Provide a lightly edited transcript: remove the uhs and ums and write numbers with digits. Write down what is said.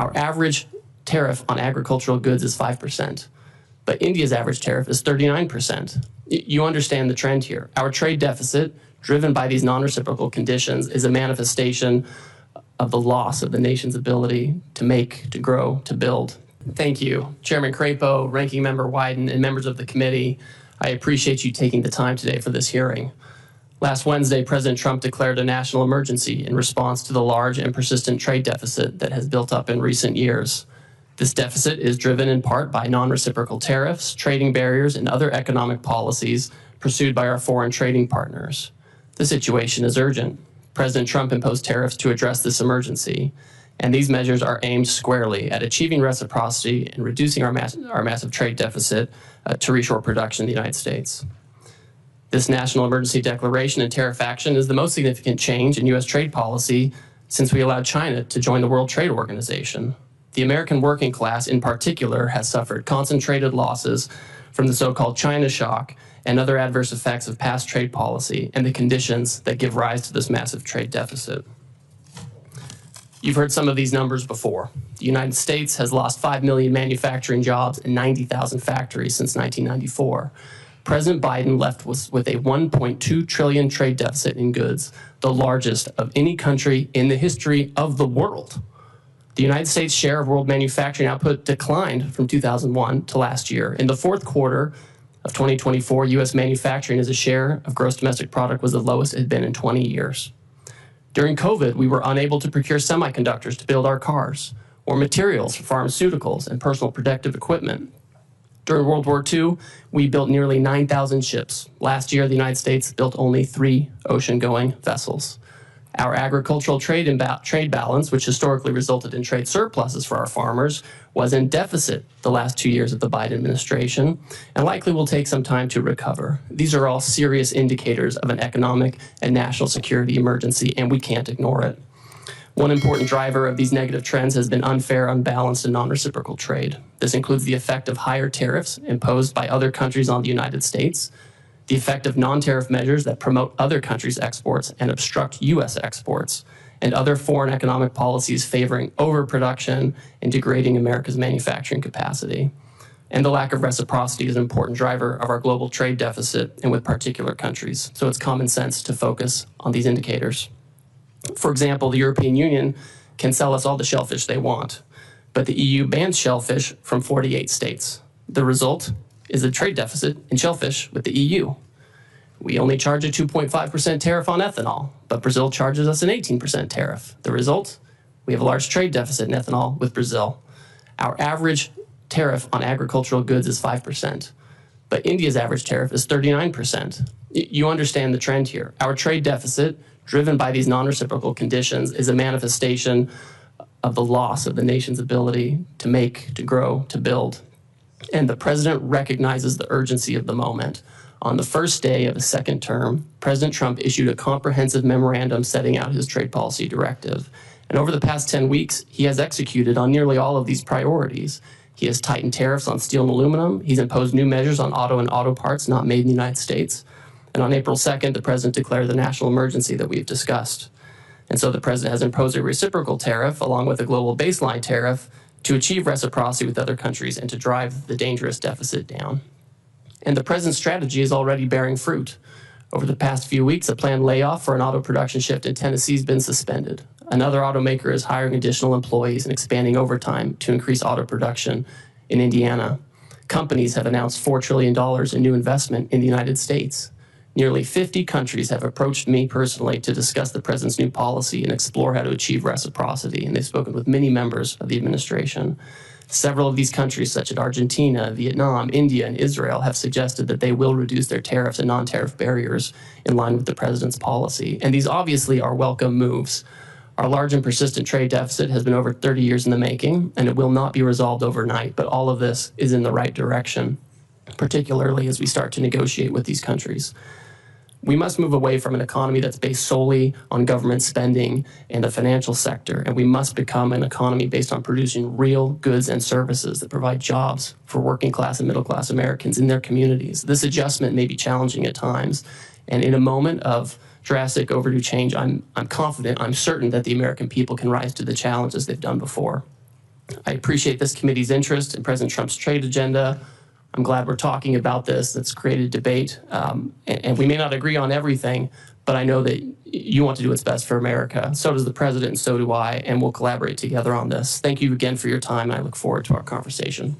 Our average tariff on agricultural goods is 5%, but India's average tariff is 39%. You understand the trend here. Our trade deficit, driven by these non-reciprocal conditions, is a manifestation of the loss of the nation's ability to make, to grow, to build. Thank you, Chairman Crapo, Ranking Member Wyden, and members of the committee. I appreciate you taking the time today for this hearing. Last Wednesday, President Trump declared a national emergency in response to the large and persistent trade deficit that has built up in recent years. This deficit is driven in part by non-reciprocal tariffs, trading barriers, and other economic policies pursued by our foreign trading partners. The situation is urgent. President Trump imposed tariffs to address this emergency, and these measures are aimed squarely at achieving reciprocity and reducing our massive trade deficit to reshore production in the United States. This national emergency declaration and tariff action is the most significant change in U.S. trade policy since we allowed China to join the World Trade Organization. The American working class, in particular, has suffered concentrated losses from the so-called China shock and other adverse effects of past trade policy and the conditions that give rise to this massive trade deficit. You've heard some of these numbers before. The United States has lost 5 million manufacturing jobs and 90,000 factories since 1994. President Biden left with a $1.2 trillion trade deficit in goods, the largest of any country in the history of the world. The United States' share of world manufacturing output declined from 2001 to last year. In the fourth quarter of 2024, U.S. manufacturing as a share of gross domestic product was the lowest it had been in 20 years. During COVID, we were unable to procure semiconductors to build our cars or materials for pharmaceuticals and personal protective equipment. During World War II, we built nearly 9,000 ships. Last year, the United States built only 3 ocean-going vessels. Our agricultural trade balance, which historically resulted in trade surpluses for our farmers, was in deficit the last 2 years of the Biden administration and likely will take some time to recover. These are all serious indicators of an economic and national security emergency, and we can't ignore it. One important driver of these negative trends has been unfair, unbalanced, and non-reciprocal trade. This includes the effect of higher tariffs imposed by other countries on the United States, the effect of non-tariff measures that promote other countries' exports and obstruct U.S. exports, and other foreign economic policies favoring overproduction and degrading America's manufacturing capacity. And the lack of reciprocity is an important driver of our global trade deficit and with particular countries. So it's common sense to focus on these indicators. For example, the European Union can sell us all the shellfish they want, but the EU bans shellfish from 48 states. The result is a trade deficit in shellfish with the EU. We only charge a 2.5% tariff on ethanol, but Brazil charges us an 18% tariff. The result? We have a large trade deficit in ethanol with Brazil. Our average tariff on agricultural goods is 5%, but India's average tariff is 39%. You understand the trend here. Our trade deficit, driven by these non-reciprocal conditions, is a manifestation of the loss of the nation's ability to make, to grow, to build. And the president recognizes the urgency of the moment. On the first day of his second term, President Trump issued a comprehensive memorandum setting out his trade policy directive. And over the past 10 weeks, he has executed on nearly all of these priorities. He has tightened tariffs on steel and aluminum. He's imposed new measures on auto and auto parts not made in the United States. And on April 2nd, the president declared the national emergency that we've discussed. And so the president has imposed a reciprocal tariff along with a global baseline tariff to achieve reciprocity with other countries and to drive the dangerous deficit down. And the president's strategy is already bearing fruit. Over the past few weeks, a planned layoff for an auto production shift in Tennessee has been suspended. Another automaker is hiring additional employees and expanding overtime to increase auto production in Indiana. Companies have announced $4 trillion in new investment in the United States. Nearly 50 countries have approached me personally to discuss the president's new policy and explore how to achieve reciprocity, and they've spoken with many members of the administration. Several of these countries, such as Argentina, Vietnam, India, and Israel, have suggested that they will reduce their tariffs and non-tariff barriers in line with the president's policy. And these obviously are welcome moves. Our large and persistent trade deficit has been over 30 years in the making, and it will not be resolved overnight, but all of this is in the right direction, particularly as we start to negotiate with these countries. We must move away from an economy that's based solely on government spending and the financial sector, and we must become an economy based on producing real goods and services that provide jobs for working class and middle class Americans in their communities. This adjustment may be challenging at times, and in a moment of drastic overdue change, I'm confident, I'm certain that the American people can rise to the challenges they've done before. I appreciate this committee's interest in President Trump's trade agenda. I'm glad we're talking about this. It's created debate. And we may not agree on everything, but I know that you want to do what's best for America. So does the president, and so do I, and we'll collaborate together on this. Thank you again for your time, and I look forward to our conversation.